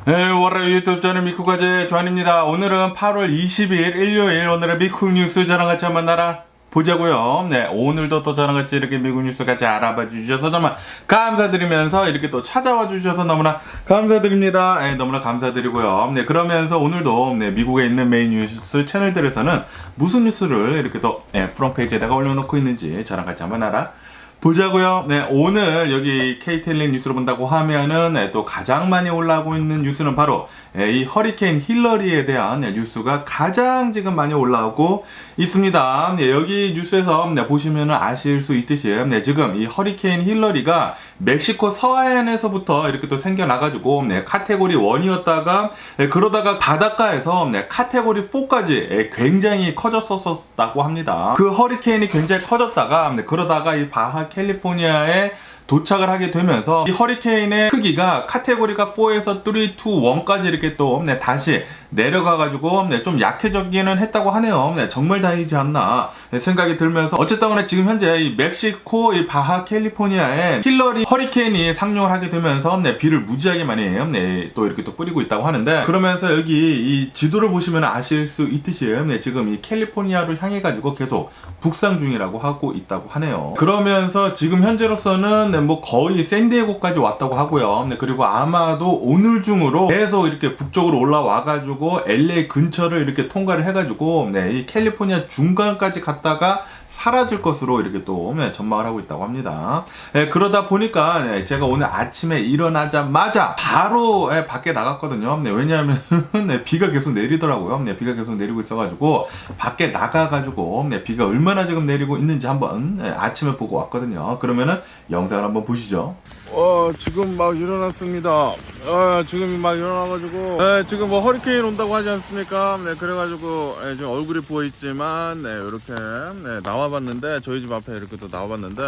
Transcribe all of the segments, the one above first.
네, 월요일 유튜브 저는 미쿠가제 조한입니다. 오늘은 8월 20일 일요일, 오늘의 미국 뉴스 저랑 같이 한번 만나라 보자고요. 네, 오늘도 또 저랑 같이 이렇게 미국 뉴스 같이 알아봐 주셔서 정말 감사드리면서 이렇게 또 찾아와 주셔서 너무나 감사드립니다. 네, 너무나 감사드리고요. 네, 그러면서 오늘도 미국에 있는 메인 뉴스 채널들에서는 무슨 뉴스를 이렇게 또 프론페이지에다가 올려놓고 있는지 저랑 같이 한번 알아 보자고요. 네, 오늘 여기 KTLN 뉴스로 본다고 하면은 또 가장 많이 올라오고 있는 뉴스는 바로 이 허리케인 힐러리에 대한 뉴스가 가장 지금 많이 올라오고 있습니다. 네, 여기 뉴스에서 보시면은 아실 수 있듯이 지금 이 허리케인 힐러리가 멕시코 서해안에서부터 이렇게 또 생겨나가지고 카테고리 1이었다가 그러다가 바닷가에서 카테고리 4까지 굉장히 커졌었다고 합니다. 그 허리케인이 굉장히 커졌다가 그러다가 이 바하 캘리포니아에 도착을 하게 되면서 이 허리케인의 크기가 카테고리가 4에서 3, 2, 1까지 이렇게 또 다시 내려가가지고 좀 약해졌기는 했다고 하네요. 정말 다행이지 않나 생각이 들면서 어쨌든 간에 지금 현재 이 멕시코 이 바하 캘리포니아에 힐러리 허리케인이 상륙을 하게 되면서 비를 무지하게 많이 또 이렇게 또 뿌리고 있다고 하는데, 그러면서 여기 이 지도를 보시면 아실 수 있듯이 지금 이 캘리포니아로 향해 가지고 계속 북상 중이라고 하고 있다고 하네요. 그러면서 지금 현재로서는 뭐 거의 샌디에고까지 왔다고 하고요. 그리고 아마도 오늘 중으로 계속 이렇게 북쪽으로 올라와 가지고 LA 근처를 이렇게 통과를 해가지고 이 캘리포니아 중간까지 갔다가 사라질 것으로 이렇게 또 전망을 하고 있다고 합니다. 그러다 보니까 제가 오늘 아침에 일어나자마자 바로 밖에 나갔거든요. 왜냐하면 비가 계속 내리더라고요. 비가 계속 내리고 있어가지고 밖에 나가가지고 비가 얼마나 지금 내리고 있는지 한번 아침에 보고 왔거든요. 그러면은 영상을 한번 보시죠. 지금 막 일어났습니다. 지금 막 일어나가지고 지금 뭐 허리케인 온다고 하지 않습니까? 그래가지고 지금 얼굴이 부어있지만 이렇게 나와봤는데, 저희 집 앞에 이렇게 또 나와봤는데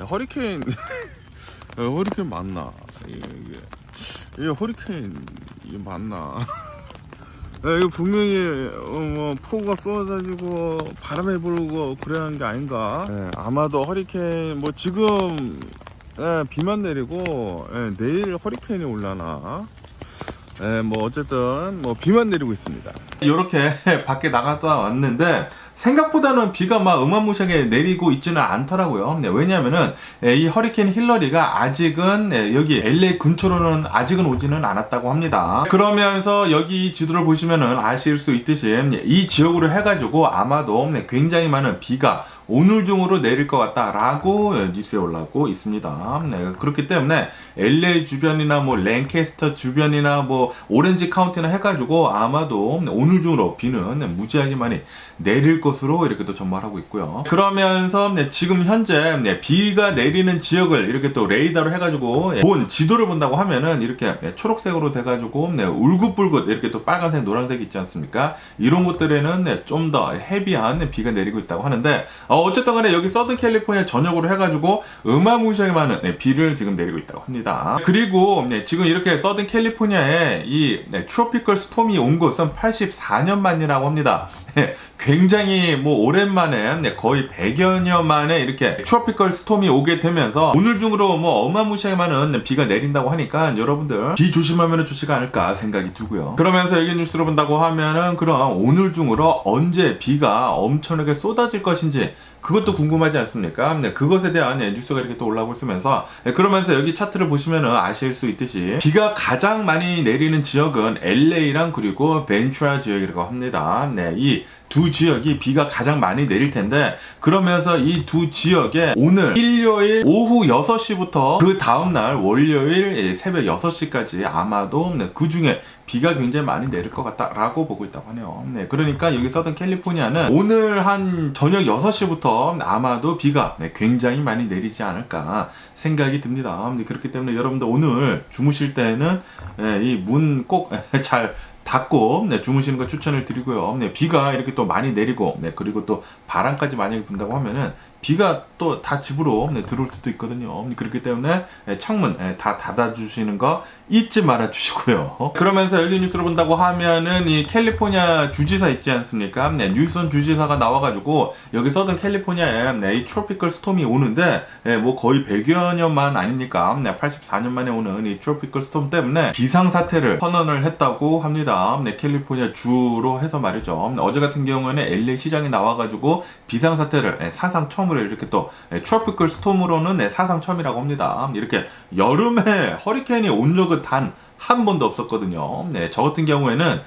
허리케인 허리케인 맞나? 이게 허리케인 이게 맞나? 이거 분명히 뭐 폭우가 쏟아지고 바람이 불고 그래야 하는 게 아닌가? 아마도 허리케인 뭐 지금 비만 내리고 내일 허리케인이 올라나? 뭐 어쨌든 뭐 비만 내리고 있습니다. 이렇게 밖에 나갔다 왔는데 생각보다는 비가 막 어마무시하게 내리고 있지는 않더라고요. 왜냐하면은 이 허리케인 힐러리가 아직은 여기 LA 근처로는 아직은 오지는 않았다고 합니다. 그러면서 여기 지도를 보시면은 아실 수 있듯이 이 지역으로 해가지고 아마도 굉장히 많은 비가 오늘 중으로 내릴 것 같다라고 뉴스에 올라오고 있습니다. 그렇기 때문에 LA 주변이나 뭐 랭캐스터 주변이나 뭐 오렌지 카운티나 해가지고 아마도 오늘 중으로 비는 무지하게 많이 내릴 것으로 이렇게 또 전망하고 있고요. 그러면서 지금 현재 비가 내리는 지역을 이렇게 또 레이더로 해가지고 본 지도를 본다고 하면은 이렇게 초록색으로 돼가지고 울긋불긋 이렇게 또 빨간색, 노란색 있지 않습니까? 이런 곳들에는 좀 더 헤비한 비가 내리고 있다고 하는데, 어쨌든 간에 여기 서든 캘리포니아 전역으로 해가지고 어마무시하게 많은 비를 지금 내리고 있다고 합니다. 그리고 지금 이렇게 서든 캘리포니아에 이 트로피컬 스톰이 온 것은 84년 만이라고 합니다. 굉장히 뭐 오랜만에 거의 100여 년 만에 이렇게 트로피컬 스톰이 오게 되면서 오늘 중으로 뭐 어마무시하게 많은 비가 내린다고 하니까 여러분들 비 조심하면 좋지가 않을까 생각이 들고요. 그러면서 여기 뉴스로 본다고 하면은 그럼 오늘 중으로 언제 비가 엄청나게 쏟아질 것인지 그것도 궁금하지 않습니까? 그것에 대한 뉴스가 이렇게 또 올라오고 있으면서 그러면서 여기 차트를 보시면은 아실 수 있듯이 비가 가장 많이 내리는 지역은 LA랑 그리고 벤츄라 지역이라고 합니다. 이 두 지역이 비가 가장 많이 내릴 텐데, 그러면서 이 두 지역에 오늘 일요일 오후 6시부터 그 다음날 월요일 새벽 6시까지 아마도 그 중에 비가 굉장히 많이 내릴 것 같다라고 보고 있다고 하네요. 그러니까 여기 서든 캘리포니아는 오늘 한 저녁 6시부터 아마도 비가 굉장히 많이 내리지 않을까 생각이 듭니다. 그렇기 때문에 여러분들 오늘 주무실 때는 이 문 꼭 잘 닫고 주무시는 거 추천을 드리고요. 비가 이렇게 또 많이 내리고 그리고 또 바람까지 만약에 분다고 하면은 비가 또 다 집으로 들어올 수도 있거든요. 그렇기 때문에 창문 다 닫아주시는 거 잊지 말아 주시고요. 그러면서 여기 뉴스를 본다고 하면은 이 캘리포니아 주지사 있지 않습니까? 뉴슨 주지사가 나와가지고 여기 서든 캘리포니아에 이 트로피컬 스톰이 오는데 뭐 거의 100여 년만 아닙니까? 84년 만에 오는 이 트로피컬 스톰 때문에 비상사태를 선언을 했다고 합니다. 캘리포니아 주로 해서 말이죠. 어제 같은 경우에는 LA 시장이 나와가지고 비상사태를 사상 처음으로 이렇게 또 트로피컬 스톰으로는 사상 처음이라고 합니다. 이렇게 여름에 허리케인이 온 적은 단 한 번도 없었거든요. 저 같은 경우에는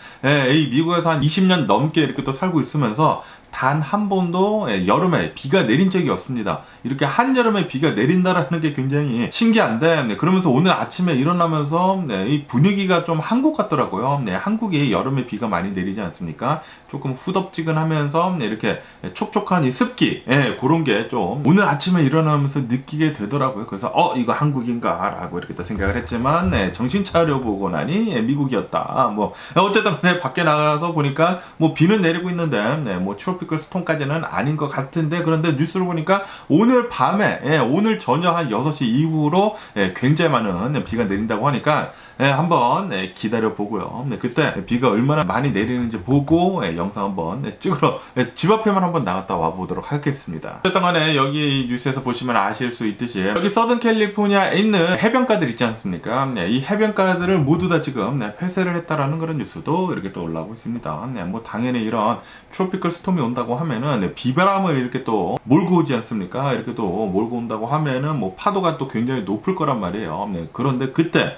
이 미국에서 한 20년 넘게 이렇게 또 살고 있으면서 단 한 번도 여름에 비가 내린 적이 없습니다. 이렇게 한여름에 비가 내린다라는 게 굉장히 신기한데, 그러면서 오늘 아침에 일어나면서 이 분위기가 좀 한국 같더라고요. 한국이 여름에 비가 많이 내리지 않습니까? 조금 후덥지근하면서 이렇게 촉촉한 이 습기, 그런 게 좀 오늘 아침에 일어나면서 느끼게 되더라고요. 그래서 이거 한국인가 라고 이렇게 또 생각을 했지만 정신 차려보고 나니 미국이었다. 뭐 어쨌든 간에 밖에 나가서 보니까 뭐 비는 내리고 있는데 뭐 트로피컬 스톰까지는 아닌 것 같은데, 그런데 뉴스를 보니까 오늘 밤에 오늘 저녁 한 6시 이후로 굉장히 많은 비가 내린다고 하니까 한번 기다려 보고요. 그때 비가 얼마나 많이 내리는지 보고 영상 한번 찍으러 집 앞에만 한번 나갔다 와 보도록 하겠습니다. 어쨌든 간에 여기 뉴스에서 보시면 아실 수 있듯이 여기 서든 캘리포니아에 있는 해변가들 있지 않습니까? 이 해변가들을 모두 다 지금 폐쇄를 했다라는 그런 뉴스도 이렇게 또 올라오고 있습니다. 뭐 당연히 이런 트로피컬 스톰이 온다고 하면은 비바람을 이렇게 또 몰고 오지 않습니까? 이렇게 또 몰고 온다고 하면은 뭐 파도가 또 굉장히 높을 거란 말이에요. 그런데 그때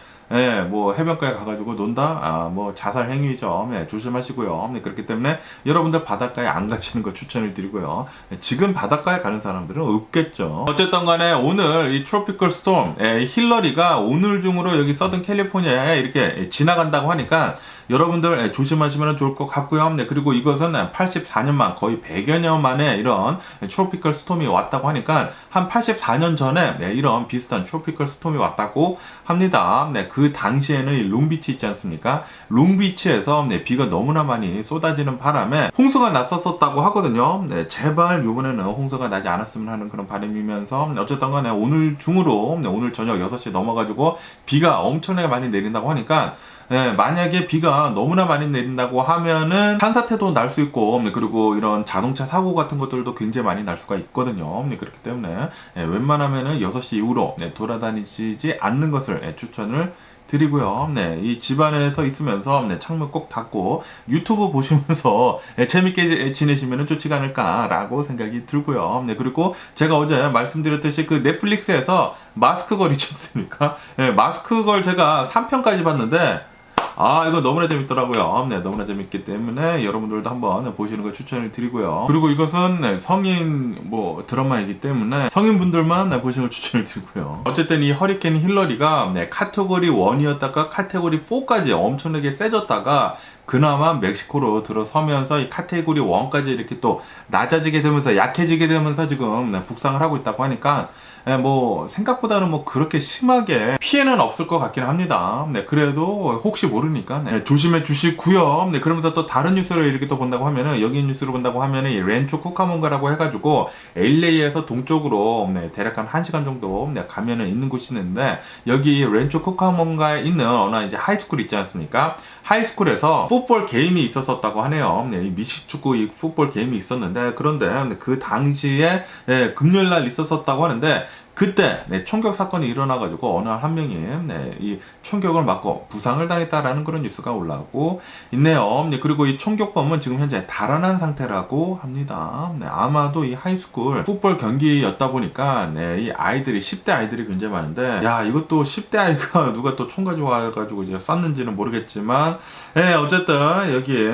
뭐 해변가에 가가지고 논다? 뭐 자살 행위죠. 조심하시고요. 그렇기 때문에 여러분들 바닷가에 안 가시는 거 추천을 드리고요. 지금 바닷가에 가는 사람들은 없겠죠. 어쨌든 간에 오늘 이 트로피컬 스톰 힐러리가 오늘 중으로 여기 서든 캘리포니아에 이렇게 지나간다고 하니까 여러분들 조심하시면 좋을 것 같고요. 그리고 이것은 84년만 거의 100여 년 만에 이런 트로피컬 스톰이 왔다고 하니까 한 84년 전에 이런 비슷한 트로피컬 스톰이 왔다고 합니다. 그 당시에는 이 롱비치 있지 않습니까? 롱비치에서 비가 너무나 많이 쏟아지는 바람에 홍수가 났었다고 하거든요. 제발 이번에는 홍수가 나지 않았으면 하는 그런 바람이면서 어쨌든 간에 오늘 중으로 오늘 저녁 6시 넘어가지고 비가 엄청나게 많이 내린다고 하니까 만약에 비가 너무나 많이 내린다고 하면은 산사태도 날 수 있고, 그리고 이런 자동차 사고 같은 것들도 굉장히 많이 날 수가 있거든요. 그렇기 때문에 웬만하면은 6시 이후로 돌아다니지 않는 것을 추천을 드리고요. 이 집안에서 있으면서 창문 꼭 닫고 유튜브 보시면서 재밌게 지내시면 좋지 않을까라고 생각이 들고요. 그리고 제가 어제 말씀드렸듯이 그 넷플릭스에서 마스크걸 있지 않습니까? 마스크걸 제가 3편까지 봤는데 이거 너무나 재밌더라고요. 너무나 재밌기 때문에 여러분들도 한번 보시는 걸 추천을 드리고요. 그리고 이것은 성인 드라마이기 때문에 성인분들만 보시는 걸 추천을 드리고요. 어쨌든 이 허리케인 힐러리가 카테고리 1이었다가 카테고리 4까지 엄청나게 세졌다가 그나마 멕시코로 들어서면서 이 카테고리 1까지 이렇게 또 낮아지게 되면서 약해지게 되면서 지금 북상을 하고 있다고 하니까 뭐 생각보다는 뭐 그렇게 심하게 피해는 없을 것 같긴 합니다. 그래도 혹시 모르니까 조심해 주시고요. 그러면서 또 다른 뉴스를 이렇게 또 본다고 하면은 여기 뉴스를 본다고 하면은 이 렌초 쿠카몬가라고 해가지고 LA에서 동쪽으로 대략 한 1시간 정도 가면은 있는 곳이 있는데, 여기 렌초 쿠카몬가에 있는 어느 이제 하이스쿨 있지 않습니까? 하이스쿨에서 풋볼 게임이 있었다고 하네요. 이 미식축구 이 풋볼 게임이 있었는데, 그런데 그 당시에 금요일날 있었다고 하는데, 그때 총격 사건이 일어나가지고 어느 한 명이 이 총격을 맞고 부상을 당했다라는 그런 뉴스가 올라오고 있네요. 그리고 이 총격범은 지금 현재 달아난 상태라고 합니다. 아마도 이 하이스쿨 풋볼 경기였다 보니까 이 아이들이 10대 아이들이 굉장히 많은데, 야 이것도 10대 아이가 누가 또 총 가지고 와가지고 이제 쐈는지는 모르겠지만 어쨌든 여기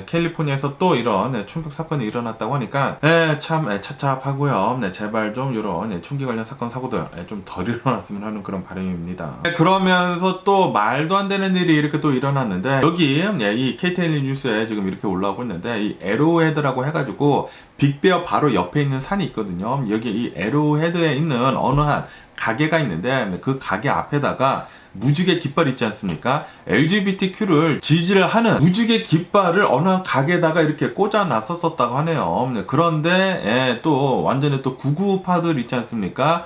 캘리포니아에서 또 이런 총격 사건이 일어났다고 하니까 참 착잡하고요. 제발 좀 이런 총기 관련 사고들 좀 덜 일어났으면 하는 그런 바람입니다. 그러면서 또 말도 안 되는 일이 이렇게 또 일어났는데, 여기 이 KTN 뉴스에 지금 이렇게 올라오고 있는데, 이 에로헤드라고 해가지고 빅베어 바로 옆에 있는 산이 있거든요. 여기 이 에로헤드에 있는 어느 한 가게가 있는데, 그 가게 앞에다가 무지개 깃발 있지 않습니까? LGBTQ를 지지를 하는 무지개 깃발을 어느 가게에다가 이렇게 꽂아 놨었다고 하네요. 네, 그런데 또 완전히 또 구구파들 있지 않습니까?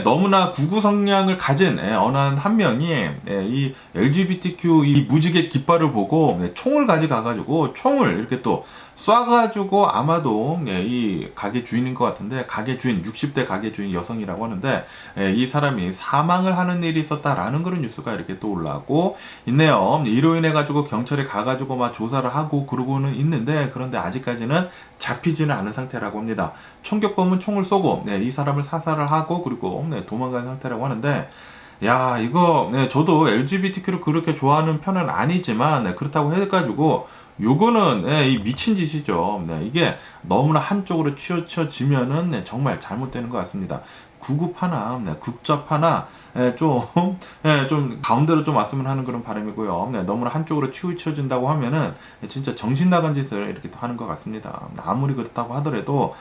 너무나 구구 성향을 가진 어느 한 명이 이 LGBTQ 이 무지개 깃발을 보고 총을 가져가가지고 총을 이렇게 또 쏴가지고 아마도 이 가게 주인인 것 같은데, 가게 주인 60대 가게 주인 여성이라고 하는데 이 사람이 사망을 하는 일이 있었다라는 그런 뉴스가 이렇게 또 올라오고 있네요. 이로 인해 가지고 경찰에 가가지고 막 조사를 하고 그러고는 있는데, 그런데 아직까지는 잡히지는 않은 상태라고 합니다. 총격범은 총을 쏘고 이 사람을 사살을 하고 그리고 도망간 상태라고 하는데, 야, 이거 저도 LGBTQ를 그렇게 좋아하는 편은 아니지만 그렇다고 해가지고 요거는 이 미친 짓이죠. 이게 너무나 한쪽으로 치우쳐지면은 정말 잘못되는 것 같습니다. 구급하나 극접하나 좀 가운데로 좀 왔으면 하는 그런 바람이고요. 너무나 한쪽으로 치우쳐진다고 하면은 진짜 정신 나간 짓을 이렇게 하는 것 같습니다. 아무리 그렇다고 하더라도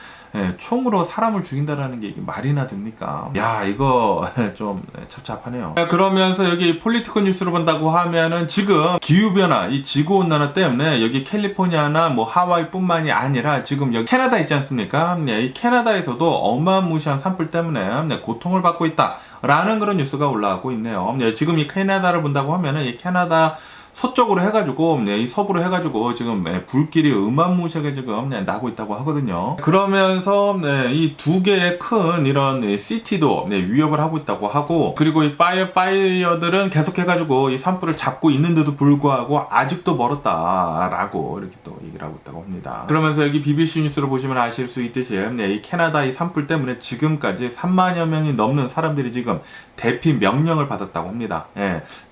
총으로 사람을 죽인다라는 게 이게 말이나 됩니까? 야, 이거 좀 찹찹하네요. 그러면서 여기 폴리티컬 뉴스를 본다고 하면은 지금 기후변화, 이 지구온난화 때문에 여기 캘리포니아나 뭐 하와이뿐만이 아니라 지금 여기 캐나다 있지 않습니까? 이 캐나다에서도 어마무시한 산불 때문에 고통을 받고 있다 라는 그런 뉴스가 올라오고 있네요. 지금 이 캐나다를 본다고 하면은 이 캐나다 서쪽으로 해가지고 이 서부로 해가지고 지금 불길이 어마무시하게 지금 나고 있다고 하거든요. 그러면서 이 두 개의 큰 이런 시티도 위협을 하고 있다고 하고, 그리고 이 파이어들은 계속해가지고 이 산불을 잡고 있는데도 불구하고 아직도 멀었다라고 이렇게 또 얘기를 하고 있다고 합니다. 그러면서 여기 BBC 뉴스를 보시면 아실 수 있듯이 이 캐나다 이 산불 때문에 지금까지 3만여 명이 넘는 사람들이 지금 대피 명령을 받았다고 합니다.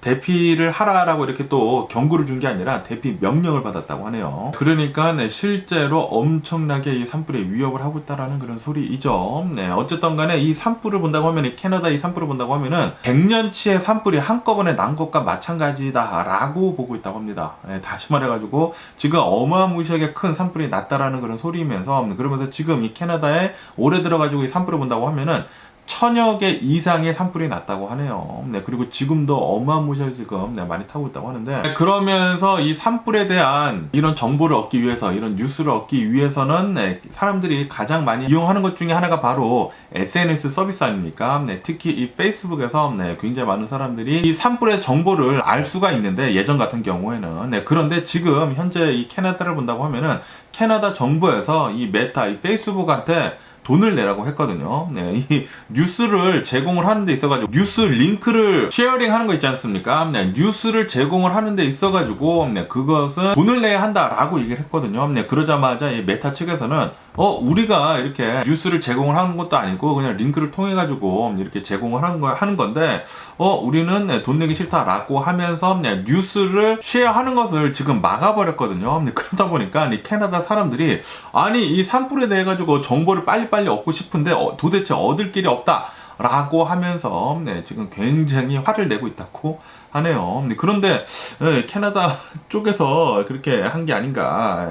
대피를 하라라고 이렇게 또 경고를 준 게 아니라 대피 명령을 받았다고 하네요. 그러니까 실제로 엄청나게 이 산불에 위협을 하고 있다라는 그런 소리이죠. 어쨌든 간에 이 산불을 본다고 하면, 이 캐나다 이 산불을 본다고 하면은 100년치의 산불이 한꺼번에 난 것과 마찬가지다라고 보고 있다고 합니다. 다시 말해가지고 지금 어마무시하게 큰 산불이 났다라는 그런 소리이면서, 그러면서 지금 이 캐나다에 올해 들어가지고 이 산불을 본다고 하면은 1000여 개 이상의 산불이 났다고 하네요. 그리고 지금도 어마무시하게 지금 많이 타고 있다고 하는데, 그러면서 이 산불에 대한 이런 정보를 얻기 위해서, 이런 뉴스를 얻기 위해서는 사람들이 가장 많이 이용하는 것 중에 하나가 바로 SNS 서비스 아닙니까? 특히 이 페이스북에서 굉장히 많은 사람들이 이 산불의 정보를 알 수가 있는데, 예전 같은 경우에는 그런데 지금 현재 이 캐나다를 본다고 하면은 캐나다 정부에서 이 메타, 이 페이스북한테 돈을 내라고 했거든요. 이 뉴스를 제공을 하는 데 있어가지고 뉴스 링크를 쉐어링 하는 거 있지 않습니까? 뉴스를 제공을 하는 데 있어가지고 그것은 돈을 내야 한다라고 얘기를 했거든요. 그러자마자 이 메타 측에서는 우리가 이렇게 뉴스를 제공을 하는 것도 아니고 그냥 링크를 통해 가지고 이렇게 제공을 하는 건데 우리는 돈 내기 싫다라고 하면서 뉴스를 쉐어하는 것을 지금 막아버렸거든요. 그러다 보니까 이 캐나다 사람들이 아니 이 산불에 대해 가지고 정보를 빨리빨리 얻고 싶은데 도대체 얻을 길이 없다라고 하면서 지금 굉장히 화를 내고 있다고 하네요. 그런데 캐나다 쪽에서 그렇게 한 게 아닌가.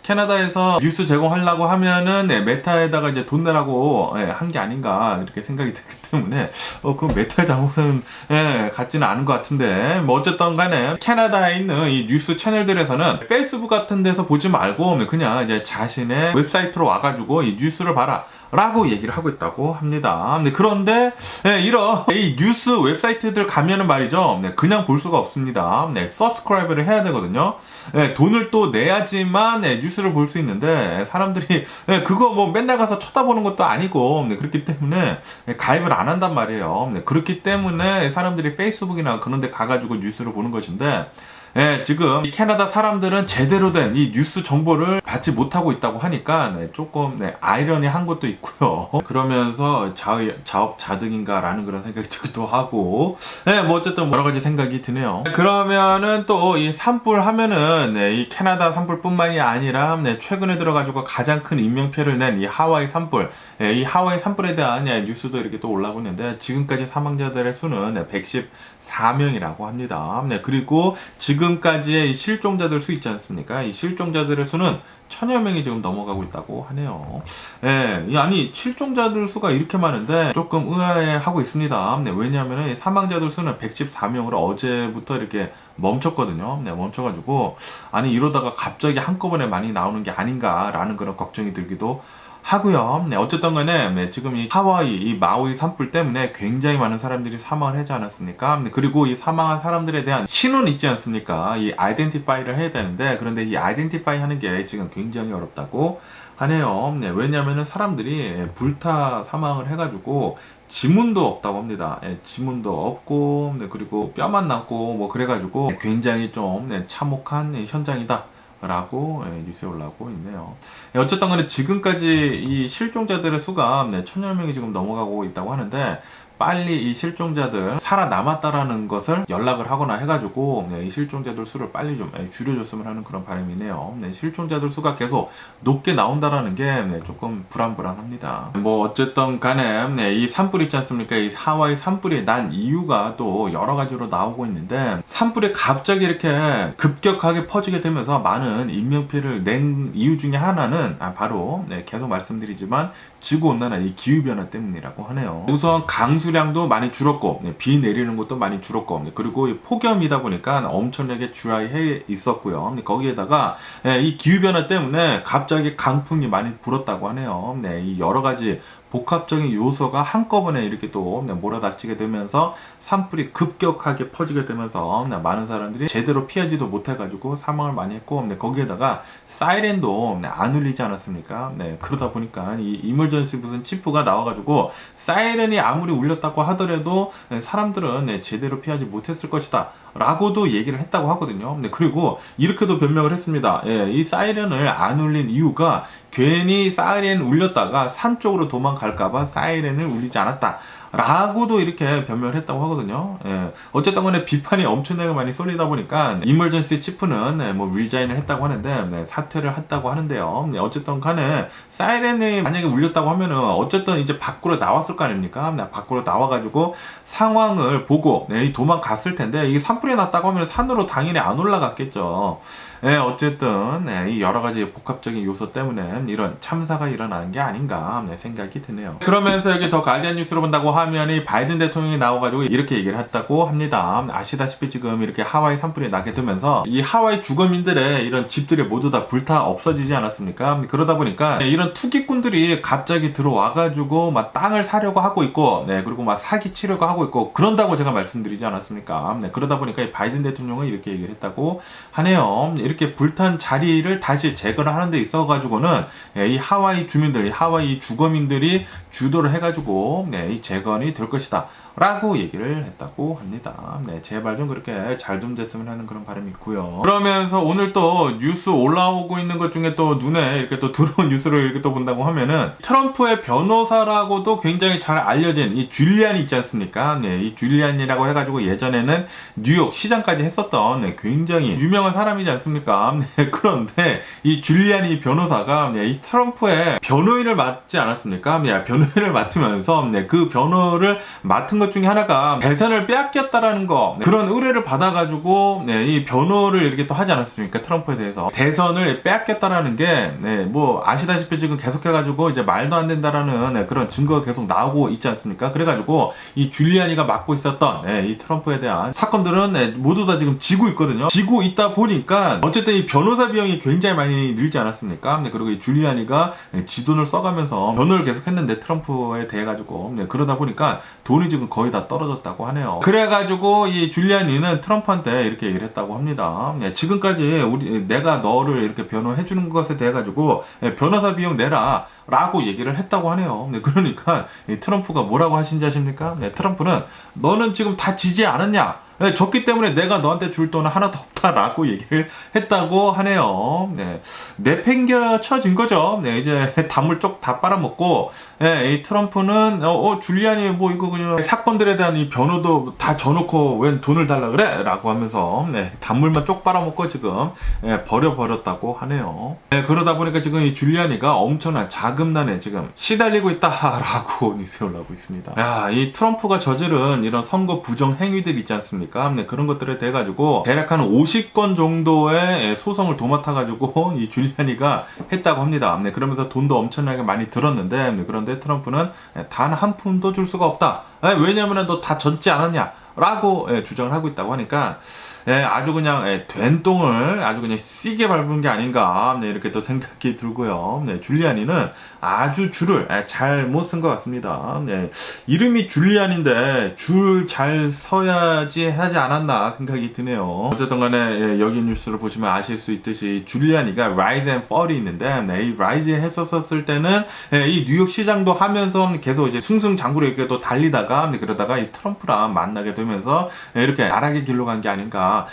캐나다에서 뉴스 제공하려고 하면은 메타에다가 이제 돈 내라고 한 게 아닌가 이렇게 생각이 들기 때문에 그 메타의 잘못은 같지는 않은 것 같은데, 뭐 어쨌든 간에 캐나다에 있는 이 뉴스 채널들에서는 페이스북 같은 데서 보지 말고 그냥 이제 자신의 웹사이트로 와가지고 이 뉴스를 봐라 라고 얘기를 하고 있다고 합니다. 그런데 이런 이 뉴스 웹사이트들 가면은 말이죠, 그냥 볼 수가 없습니다. 서브스크라이브를 해야 되거든요. 돈을 또 내야지만 뉴스를 볼 수 있는데, 사람들이 그거 뭐 맨날 가서 쳐다보는 것도 아니고 그렇기 때문에 가입을 안 한단 말이에요. 그렇기 때문에 사람들이 페이스북이나 그런 데 가가지고 뉴스를 보는 것인데, 지금 이 캐나다 사람들은 제대로 된 이 뉴스 정보를 받지 못하고 있다고 하니까 조금 아이러니한 것도 있고요. 그러면서 자업자득인가 라는 그런 생각이 들기도 하고, 뭐 어쨌든 여러 가지 생각이 드네요. 그러면은 또 이 산불 하면은 이 캐나다 산불뿐만이 아니라 최근에 들어가지고 가장 큰 인명피해를 낸 이 하와이 산불, 이 하와이 산불에 대한 뉴스도 이렇게 또 올라오고 있는데, 지금까지 사망자들의 수는 114명이라고 합니다. 그리고 지금 지금까지의 이 실종자들 수 있지 않습니까? 이 실종자들의 수는 1000여 명이 지금 넘어가고 있다고 하네요. 예, 아니 실종자들 수가 이렇게 많은데 조금 의아해하고 있습니다. 네, 왜냐하면 사망자들 수는 114명으로 어제부터 이렇게 멈췄거든요. 네, 멈춰가지고 아니 이러다가 갑자기 한꺼번에 많이 나오는 게 아닌가라는 그런 걱정이 들기도 하고요. 네, 어쨌든 간에 네, 지금 이 하와이 이 마우이 산불 때문에 굉장히 많은 사람들이 사망을 하지 않았습니까? 네, 그리고 이 사망한 사람들에 대한 신원 있지 않습니까? 이 아이덴티파이를 해야 되는데 그런데 이 아이덴티파이 하는 게 지금 굉장히 어렵다고 하네요. 네, 왜냐하면 사람들이 불타 사망을 해가지고 지문도 없다고 합니다. 예, 지문도 없고 네, 그리고 뼈만 남고 뭐 그래가지고 굉장히 좀 네, 참혹한 현장이다. 라고 뉴스에 올라오고 있네요. 어쨌든 간에 지금까지 이 실종자들의 수가 1000여 명이 지금 넘어가고 있다고 하는데 빨리 이 실종자들 살아남았다라는 것을 연락을 하거나 해가지고 이 실종자들 수를 빨리 좀 줄여줬으면 하는 그런 바람이네요. 실종자들 수가 계속 높게 나온다라는 게 조금 불안불안합니다. 뭐 어쨌든 간에 이 산불 있지 않습니까? 이 하와이 산불이 난 이유가 또 여러 가지로 나오고 있는데 산불이 갑자기 이렇게 급격하게 퍼지게 되면서 많은 인명피해를 낸 이유 중에 하나는 바로 계속 말씀드리지만 지구온난화 이 기후변화 때문이라고 하네요. 우선 강수량도 많이 줄었고 비 내리는 것도 많이 줄었고 그리고 폭염이다 보니까 엄청나게 드라이해 있었고요. 거기에다가 이 기후변화 때문에 갑자기 강풍이 많이 불었다고 하네요. 이 여러 가지 복합적인 요소가 한꺼번에 이렇게 또 몰아닥치게 되면서 산불이 급격하게 퍼지게 되면서 많은 사람들이 제대로 피하지도 못해가지고 사망을 많이 했고 거기에다가 사이렌도 안 울리지 않았습니까? 그러다 보니까 이 이멀전시 무슨 치프가 나와가지고 사이렌이 아무리 울렸다고 하더라도 사람들은 제대로 피하지 못했을 것이다. 라고도 얘기를 했다고 하거든요. 그리고 이렇게도 변명을 했습니다. 이 사이렌을 안 울린 이유가 괜히 사이렌 울렸다가 산 쪽으로 도망갈까봐 사이렌을 울리지 않았다. 라고도 이렇게 변명을 했다고 하거든요. 어쨌든 간에 비판이 엄청나게 많이 쏠리다 보니까 이멀전시 치프는 뭐 리자인을 했다고 하는데 사퇴를 했다고 하는데요. 어쨌든 간에 사이렌이 만약에 울렸다고 하면은 어쨌든 이제 밖으로 나왔을 거 아닙니까? 밖으로 나와가지고 상황을 보고 도망갔을 텐데 이게 산불이 났다고 하면 산으로 당연히 안 올라갔겠죠. 어쨌든 이 여러 가지 복합적인 요소 때문에 이런 참사가 일어나는 게 아닌가 생각이 드네요. 그러면서 여기 더 가디언 뉴스로 본다고 하면 이 바이든 대통령이 나와가지고 이렇게 얘기를 했다고 합니다. 아시다시피 지금 이렇게 하와이 산불이 나게 되면서 이 하와이 주거민들의 이런 집들이 모두 다 불타 없어지지 않았습니까? 그러다 보니까 이런 투기꾼들이 갑자기 들어와가지고 막 땅을 사려고 하고 있고 그리고 막 사기 치려고 하고 있고 그런다고 제가 말씀드리지 않았습니까? 그러다 보니까 이 바이든 대통령은 이렇게 얘기를 했다고 하네요. 이렇게 불탄 자리를 다시 재건을 하는 데 있어가지고는 이 하와이 주민들, 이 하와이 주거민들이 주도를 해가지고 이 재건이 될 것이다. 라고 얘기를 했다고 합니다. 제발 좀 그렇게 잘 좀 됐으면 하는 그런 바람이 있고요. 그러면서 오늘 또 뉴스 올라오고 있는 것 중에 또 눈에 이렇게 또 들어온 뉴스를 이렇게 또 본다고 하면은 트럼프의 변호사라고도 굉장히 잘 알려진 이 줄리안이 있지 않습니까? 이 줄리안이라고 해가지고 예전에는 뉴욕 시장까지 했었던 굉장히 유명한 사람이지 않습니까? 그런데 이 줄리안이 변호사가 이 트럼프의 변호인을 맡지 않았습니까? 변호인을 맡으면서 그 변호를 맡은 것 중에 하나가 대선을 빼앗겼다라는 거 그런 의뢰를 받아가지고 이 변호를 이렇게 또 하지 않았습니까? 트럼프에 대해서 대선을 빼앗겼다라는 게 뭐 아시다시피 지금 계속해가지고 이제 말도 안 된다라는 그런 증거가 계속 나오고 있지 않습니까? 그래가지고 이 줄리안이가 맡고 있었던 이 트럼프에 대한 사건들은 모두 다 지금 지고 있거든요. 지고 있다 보니까 어쨌든 이 변호사 비용이 굉장히 많이 늘지 않았습니까? 그리고 이 줄리안이가 지 돈을 써가면서 변호를 계속했는데 트럼프에 대해 가지고 그러다 보니까 돈이 지금 거의 다 떨어졌다고 하네요. 그래가지고 이 줄리안이는 트럼프한테 이렇게 얘기를 했다고 합니다. 지금까지 내가 너를 이렇게 변호해주는 것에 대해 가지고 변호사 비용 내라 라고 얘기를 했다고 하네요. 그러니까 트럼프가 뭐라고 하신지 아십니까? 트럼프는 너는 지금 다 지지 않았냐? 졌기 때문에 내가 너한테 줄 돈은 하나도 없다라고 얘기를 했다고 하네요. 내팽겨쳐진 거죠. 이제 단물 쪽 다 빨아먹고 예, 이 트럼프는 줄리안이 뭐 이거 그냥 사건들에 대한 이 변호도 다 져놓고 웬 돈을 달라 그래? 라고 하면서 단물만 쪽 빨아먹고 지금 버려버렸다고 하네요. 그러다 보니까 지금 이 줄리안이가 엄청난 자금난에 지금 시달리고 있다라고 뉴스에 올라오고 있습니다. 야, 이 트럼프가 저지른 이런 선거 부정 행위들 있지 않습니까? 그런 것들에 대해 가지고 대략 한 50건 정도의 소송을 도맡아 가지고 이 줄리안이가 했다고 합니다. 그러면서 돈도 엄청나게 많이 들었는데 그런데 트럼프는 단 한 푼도 줄 수가 없다. 왜냐면 너 다 졌지 않았냐? 라고 주장을 하고 있다고 하니까 아주 그냥 된 똥을 아주 그냥 시게 밟은 게 아닌가 이렇게 또 생각이 들고요. 줄리안이는 아주 줄을 잘 못 쓴 것 같습니다. 이름이 줄리안인데 줄 잘 서야지 하지 않았나 생각이 드네요. 어쨌든 간에 여기 뉴스를 보시면 아실 수 있듯이 줄리안이가 Rise and Fall이 있는데 이 Rise 했었을 때는 이 뉴욕 시장도 하면서 계속 이제 승승장구로 이렇게 또 달리다가 그러다가 이 트럼프랑 만나게 되면서 이렇게 나락의 길로 간 게 아닌가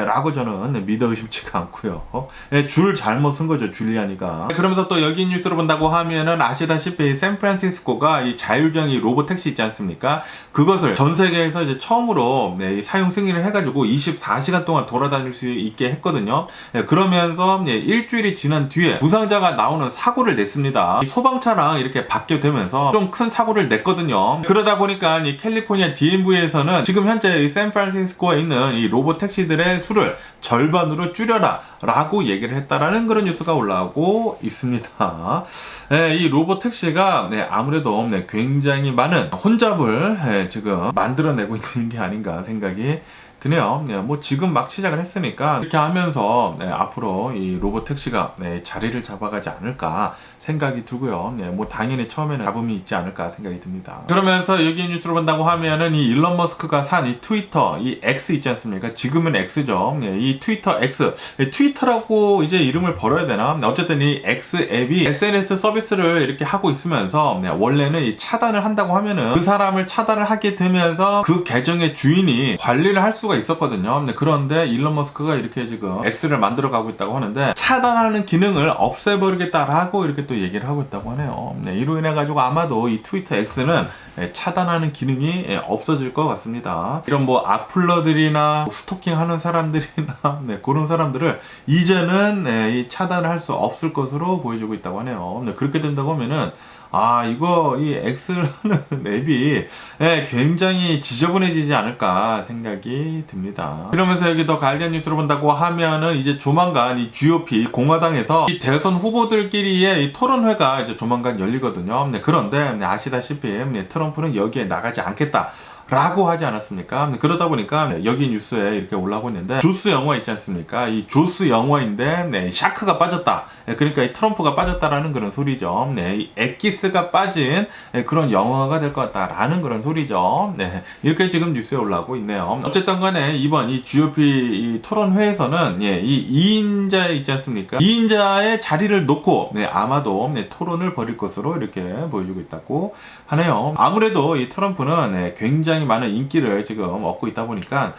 라고 저는 믿어 의심치가 않고요. 줄 잘못 쓴 거죠, 줄리안이가. 그러면서 또 여기 뉴스를 본다고 하면은 아시다시피 샌프란시스코가 이 자율주행 로봇 택시 있지 않습니까? 그것을 전 세계에서 이제 처음으로 이 사용 승인을 해가지고 24시간 동안 돌아다닐 수 있게 했거든요. 그러면서 일주일이 지난 뒤에 부상자가 나오는 사고를 냈습니다. 소방차랑 이렇게 받게 되면서 좀 큰 사고를 냈거든요. 그러다 보니까 이 캘리포니아 DMV에서는 지금 현재 이 샌프란시스코에 있는 이 로봇 택시들의 수를 절반으로 줄여라 라고 얘기를 했다라는 그런 뉴스가 올라오고 있습니다. 이 로봇 택시가 아무래도 굉장히 많은 혼잡을 지금 만들어내고 있는 게 아닌가 생각이 드네요. 뭐 지금 막 시작을 했으니까 이렇게 하면서 앞으로 이 로봇 택시가 자리를 잡아가지 않을까 생각이 들고요. 뭐 당연히 처음에는 잡음이 있지 않을까 생각이 듭니다. 그러면서 여기 뉴스를 본다고 하면은 이 일론 머스크가 산 이 트위터 이 X 있지 않습니까? 지금은 X죠. 이 트위터 X 트위터라고 이제 이름을 벌어야 되나? 어쨌든 이 X 앱이 SNS 서비스를 이렇게 하고 있으면서 원래는 이 차단을 한다고 하면은 그 사람을 차단을 하게 되면서 그 계정의 주인이 관리를 할 수가 있었거든요. 그런데 일론 머스크가 이렇게 지금 X를 만들어 가고 있다고 하는데 차단하는 기능을 없애버리겠다라고 이렇게 또 얘기를 하고 있다고 하네요. 이로 인해 가지고 아마도 이 트위터 X는 차단하는 기능이 없어질 것 같습니다. 이런 뭐 악플러들이나 스토킹하는 사람들이나 그런 사람들을 이제는 이 차단을 할 수 없을 것으로 보여지고 있다고 하네요. 그렇게 된다고 하면은 이거 이 X라는 앱이 굉장히 지저분해지지 않을까 생각이 듭니다. 그러면서 여기 더 가디언 뉴스를 본다고 하면은 이제 조만간 이 GOP 공화당에서 이 대선 후보들끼리의 이 토론회가 이제 조만간 열리거든요. 그런데 아시다시피 트럼프는 여기에 나가지 않겠다. 라고 하지 않았습니까? 그러다 보니까 여기 뉴스에 이렇게 올라오고 있는데 조스 영화 있지 않습니까? 이 조스 영화인데 샤크가 빠졌다. 그러니까 이 트럼프가 빠졌다라는 그런 소리죠. 이 엑기스가 빠진 그런 영화가 될 것 같다라는 그런 소리죠. 이렇게 지금 뉴스에 올라오고 있네요. 어쨌든 간에 이번 이 GOP 이 토론회에서는 이 2인자 있지 않습니까? 2인자의 자리를 놓고 아마도 토론을 벌일 것으로 이렇게 보여주고 있다고 하네요. 아무래도 이 트럼프는 굉장히 많은 인기를 지금 얻고 있다 보니까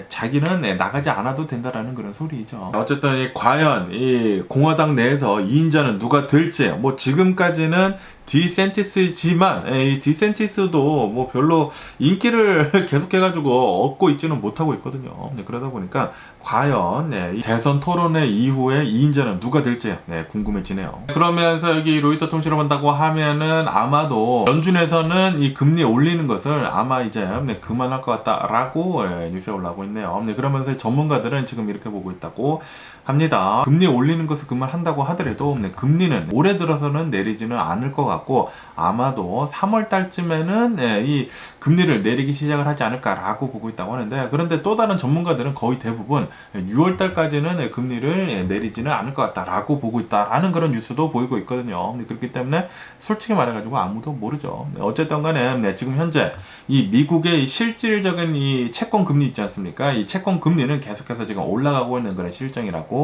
자기는 나가지 않아도 된다라는 그런 소리죠. 어쨌든 과연 이 공화당 내에서 2인자는 누가 될지 뭐 지금까지는 디센티스지만 이 디센티스도 뭐 별로 인기를 계속해가지고 얻고 있지는 못하고 있거든요. 그러다 보니까 과연 이 대선 토론회 이후에 2인자는 누가 될지 궁금해지네요. 그러면서 여기 로이터 통신을 본다고 하면은 아마도 연준에서는 이 금리 올리는 것을 아마 이제 그만할 것 같다라고 뉴스에 올라오고 있네요. 그러면서 전문가들은 지금 이렇게 보고 있다고 합니다. 금리 올리는 것을 그만한다고 하더라도 금리는 올해 들어서는 내리지는 않을 것 같고 아마도 3월 달쯤에는 이 금리를 내리기 시작을 하지 않을까라고 보고 있다고 하는데 그런데 또 다른 전문가들은 거의 대부분 6월 달까지는 금리를 내리지는 않을 것 같다라고 보고 있다라는 그런 뉴스도 보이고 있거든요. 그렇기 때문에 솔직히 말해가지고 아무도 모르죠. 어쨌든 간에 지금 현재 이 미국의 실질적인 이 채권 금리 있지 않습니까? 이 채권 금리는 계속해서 지금 올라가고 있는 그런 실정이라고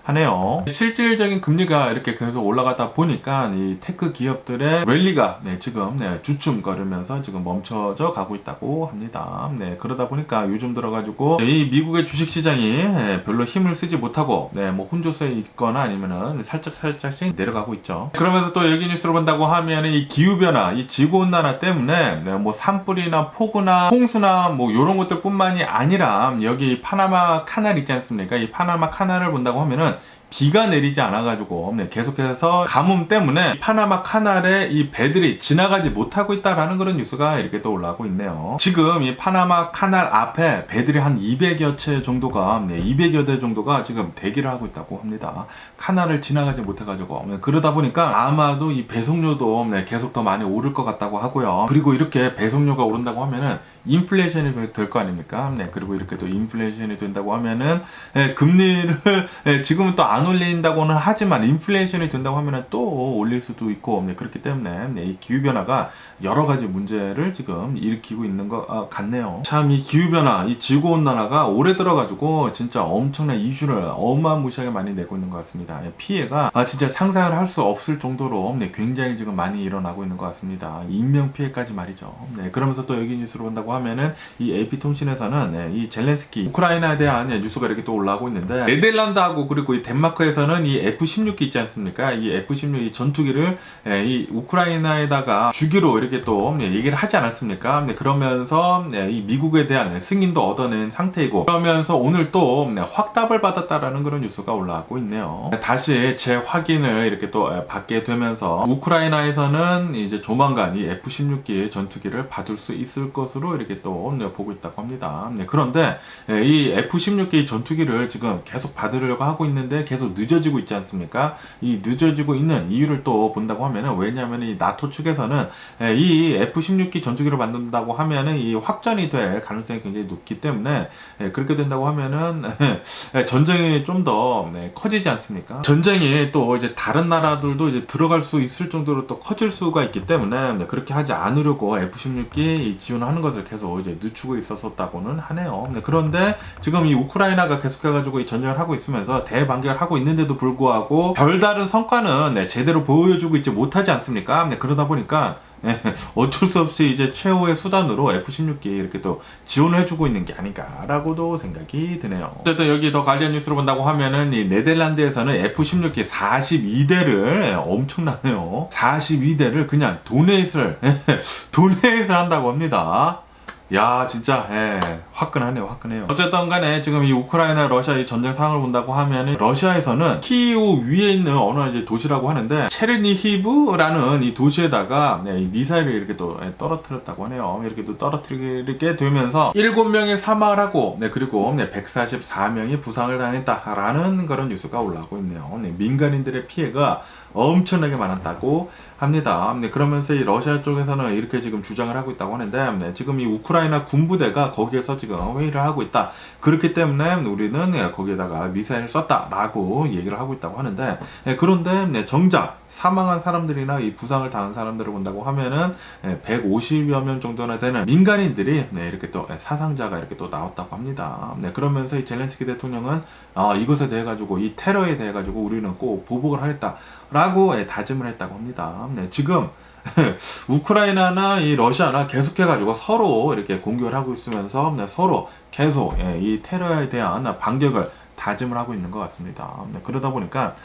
하네요. 실질적인 금리가 이렇게 계속 올라가다 보니까 이 테크 기업들의 랠리가 지금 주춤거리면서 지금 멈춰져 흘러가고 있다고 합니다. 네, 그러다 보니까 요즘 들어가지고 이 미국의 주식시장이 별로 힘을 쓰지 못하고 뭐 혼조세에 있거나 아니면은 살짝씩 내려가고 있죠. 그러면서 또 여기 뉴스를 본다고 하면은 이 기후변화, 이 지구온난화 때문에 뭐 산불이나 폭우나 홍수나 뭐 요런 것들 뿐만이 아니라 여기 파나마 카날 있지 않습니까? 이 파나마 카날을 본다고 하면은 비가 내리지 않아가지고 계속해서 가뭄 때문에 파나마 카날에 이 배들이 지나가지 못하고 있다라는 그런 뉴스가 이렇게 또 올라오고 있네요. 지금 이 파나마 카날 앞에 배들이 한 200여 채 정도가 200여 대 정도가 지금 대기를 하고 있다고 합니다. 카날을 지나가지 못해가지고 그러다 보니까 아마도 이 배송료도 계속 더 많이 오를 것 같다고 하고요. 그리고 이렇게 배송료가 오른다고 하면은 인플레이션이 될 거 아닙니까? 그리고 이렇게 또 인플레이션이 된다고 하면은 금리를 지금은 또 안 올린다고는 하지만 인플레이션이 된다고 하면은 또 올릴 수도 있고 그렇기 때문에 이 기후변화가 여러 가지 문제를 지금 일으키고 있는 것 같네요. 참 이 기후변화, 이 지구온난화가 올해 들어가지고 진짜 엄청난 이슈를 어마무시하게 많이 내고 있는 것 같습니다. 피해가 진짜 상상을 할 수 없을 정도로 굉장히 지금 많이 일어나고 있는 것 같습니다. 인명피해까지 말이죠. 그러면서 또 여기 뉴스를 본다고 하면은 이 AP통신에서는 이 젤렌스키 우크라이나에 대한 뉴스가 이렇게 또 올라오고 있는데 네덜란드하고 그리고 이 덴마크에서는 이 F-16기 있지 않습니까? 이 F-16 이 전투기를 이 우크라이나에다가 주기로 이렇게 또 얘기를 하지 않았습니까? 그러면서 이 미국에 대한 승인도 얻어낸 상태이고 그러면서 오늘 또 확답을 받았다라는 그런 뉴스가 올라오고 있네요. 다시 재확인을 이렇게 또 받게 되면서 우크라이나에서는 이제 조만간 이 F-16기 전투기를 받을 수 있을 것으로 이렇게 또 보고 있다고 합니다. 그런데 이 F-16기 전투기를 지금 계속 받으려고 하고 있는데 계속 늦어지고 있지 않습니까? 이 늦어지고 있는 이유를 또 본다고 하면은 왜냐하면 이 나토 측에서는 이 F-16기 전투기를 만든다고 하면은 이 확전이 될 가능성이 굉장히 높기 때문에 그렇게 된다고 하면은 전쟁이 좀 더 커지지 않습니까? 전쟁이 또 이제 다른 나라들도 이제 들어갈 수 있을 정도로 또 커질 수가 있기 때문에 그렇게 하지 않으려고 F-16기 지원하는 것을 계속 이제 늦추고 있었다고는 하네요. 그런데 지금 이 우크라이나가 계속해가지고 이 전쟁을 하고 있으면서 대반격을 하고 있는데도 불구하고 별다른 성과는 제대로 보여주고 있지 못하지 않습니까? 그러다 보니까 어쩔 수 없이 이제 최후의 수단으로 F-16기 이렇게 또 지원을 해주고 있는 게 아닌가라고도 생각이 드네요. 어쨌든 여기 더 가디언 뉴스로 본다고 하면은 이 네덜란드에서는 F-16기 42대를 엄청나네요. 42대를 그냥 도네이트를 한다고 합니다. 야 진짜 화끈해요. 어쨌든 간에 지금 이 우크라이나 러시아 이 전쟁 상황을 본다고 하면은 러시아에서는 키이우 위에 있는 어느 이제 도시라고 하는데 체르니히브라는 이 도시에다가 이 미사일을 이렇게 또 떨어뜨렸다고 하네요. 이렇게 또 떨어뜨리게 되면서 7명이 사망을 하고 그리고 144명이 부상을 당했다라는 그런 뉴스가 올라오고 있네요. 민간인들의 피해가 엄청나게 많았다고 합니다. 그러면서 이 러시아 쪽에서는 이렇게 지금 주장을 하고 있다고 하는데 지금 이 우크라이나 군부대가 거기에서 지금 회의를 하고 있다. 그렇기 때문에 우리는 거기에다가 미사일을 쐈다라고 얘기를 하고 있다고 하는데 그런데 정작 사망한 사람들이나 이 부상을 당한 사람들을 본다고 하면은 150여 명 정도나 되는 민간인들이 이렇게 또 사상자가 이렇게 또 나왔다고 합니다. 그러면서 이 젤렌스키 대통령은 이것에 대해 가지고 이 테러에 대해 가지고 우리는 꼭 보복을 하겠다라고 다짐을 했다고 합니다. 지금 우크라이나나 이 러시아나 계속해가지고 서로 이렇게 공격을 하고 있으면서 서로 계속 이 테러에 대한 반격을 다짐을 하고 있는 것 같습니다. 그러다 보니까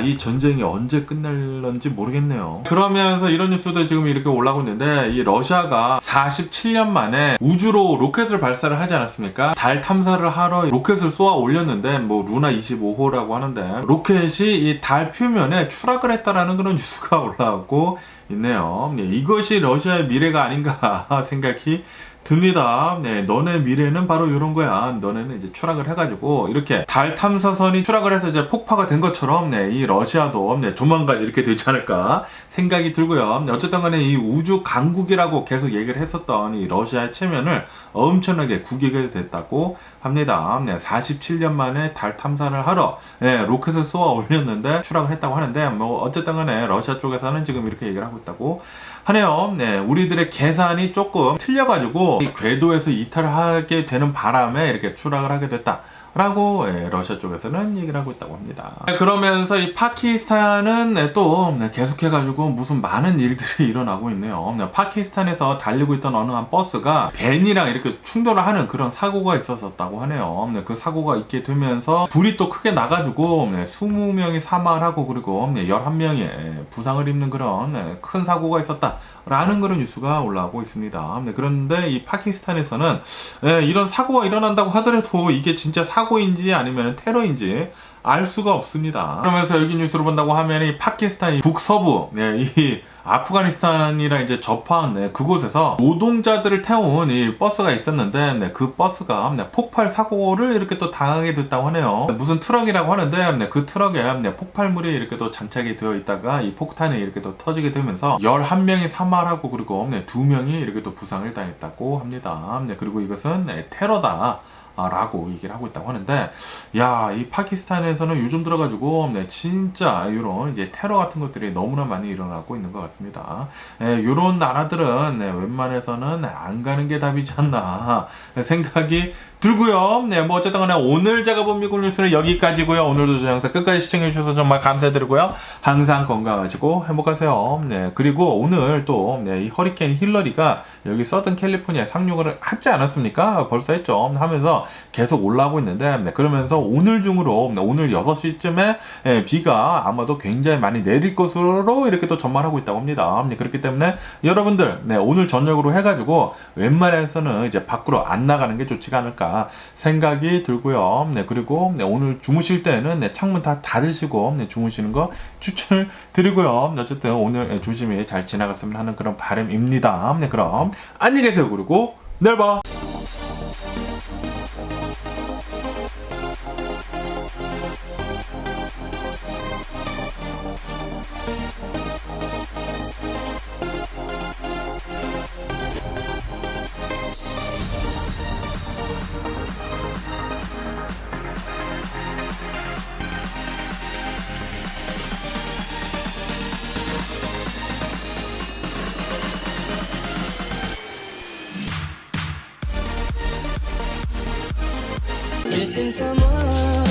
이 전쟁이 언제 끝날런지 모르겠네요. 그러면서 이런 뉴스도 지금 이렇게 올라오고 있는데 이 러시아가 47년 만에 우주로 로켓을 발사를 하지 않았습니까? 달 탐사를 하러 로켓을 쏘아 올렸는데 뭐 루나 25호라고 하는데 로켓이 이 달 표면에 추락을 했다라는 그런 뉴스가 올라오고 있네요. 이것이 러시아의 미래가 아닌가 생각이 듭니다. 너네 미래는 바로 이런 거야. 너네는 이제 추락을 해가지고 이렇게 달 탐사선이 추락을 해서 이제 폭파가 된 것처럼 이 러시아도 조만간 이렇게 되지 않을까 생각이 들고요. 어쨌든 간에 이 우주 강국이라고 계속 얘기를 했었던 이 러시아의 체면을 엄청나게 구기게 됐다고 합니다. 47년 만에 달 탐사를 하러 로켓을 쏘아 올렸는데 추락을 했다고 하는데 뭐 어쨌든 간에 러시아 쪽에서는 지금 이렇게 얘기를 하고 있다고 하네요. 우리들의 계산이 조금 틀려가지고 이 궤도에서 이탈을 하게 되는 바람에 이렇게 추락을 하게 됐다 라고 러시아 쪽에서는 얘기를 하고 있다고 합니다. 그러면서 이 파키스탄은 또 계속해가지고 무슨 많은 일들이 일어나고 있네요. 파키스탄에서 달리고 있던 어느 한 버스가 밴이랑 이렇게 충돌을 하는 그런 사고가 있었다고 하네요. 그 사고가 있게 되면서 불이 또 크게 나가지고 20명이 사망을 하고 그리고 11명이 부상을 입는 그런 큰 사고가 있었다라는 그런 뉴스가 올라오고 있습니다. 그런데 이 파키스탄에서는 이런 사고가 일어난다고 하더라도 이게 진짜 사고인지 아니면 테러인지 알 수가 없습니다. 그러면서 여기 뉴스를 본다고 하면 이 파키스탄이 북서부 이 아프가니스탄이랑 이제 접한 그곳에서 노동자들을 태운 이 버스가 있었는데 그 버스가 폭발 사고를 이렇게 또 당하게 됐다고 하네요. 무슨 트럭이라고 하는데 그 트럭에 폭발물이 이렇게 또 장착이 되어 있다가 이 폭탄이 이렇게 또 터지게 되면서 11명이 사망하고 그리고 2명이 이렇게 또 부상을 당했다고 합니다. 그리고 이것은 테러다 라고 얘기를 하고 있다고 하는데, 야, 이 파키스탄에서는 요즘 들어가지고 진짜 이런 이제 테러 같은 것들이 너무나 많이 일어나고 있는 것 같습니다. 이런 나라들은 웬만해서는 안 가는 게 답이지 않나 생각이 들고요. 뭐 어쨌든 간에 오늘 제가 본 미국 뉴스는 여기까지고요. 오늘도 저 영상 끝까지 시청해 주셔서 정말 감사드리고요. 항상 건강하시고 행복하세요. 그리고 오늘 또 이 허리케인 힐러리가 여기 서든 캘리포니아에 상륙을 하지 않았습니까? 벌써 했죠. 하면서 계속 올라오고 있는데 그러면서 오늘 중으로 오늘 6시쯤에 비가 아마도 굉장히 많이 내릴 것으로 이렇게 또 전망하고 있다고 합니다. 그렇기 때문에 여러분들 오늘 저녁으로 해가지고 웬만해서는 이제 밖으로 안 나가는 게 좋지가 않을까 생각이 들고요. 그리고 오늘 주무실 때는 창문 다 닫으시고 주무시는 거 추천을 드리고요. 어쨌든 오늘 조심히 잘 지나갔으면 하는 그런 바람입니다. 그럼 안녕히 계세요. 그리고 내일 봐. Missing someone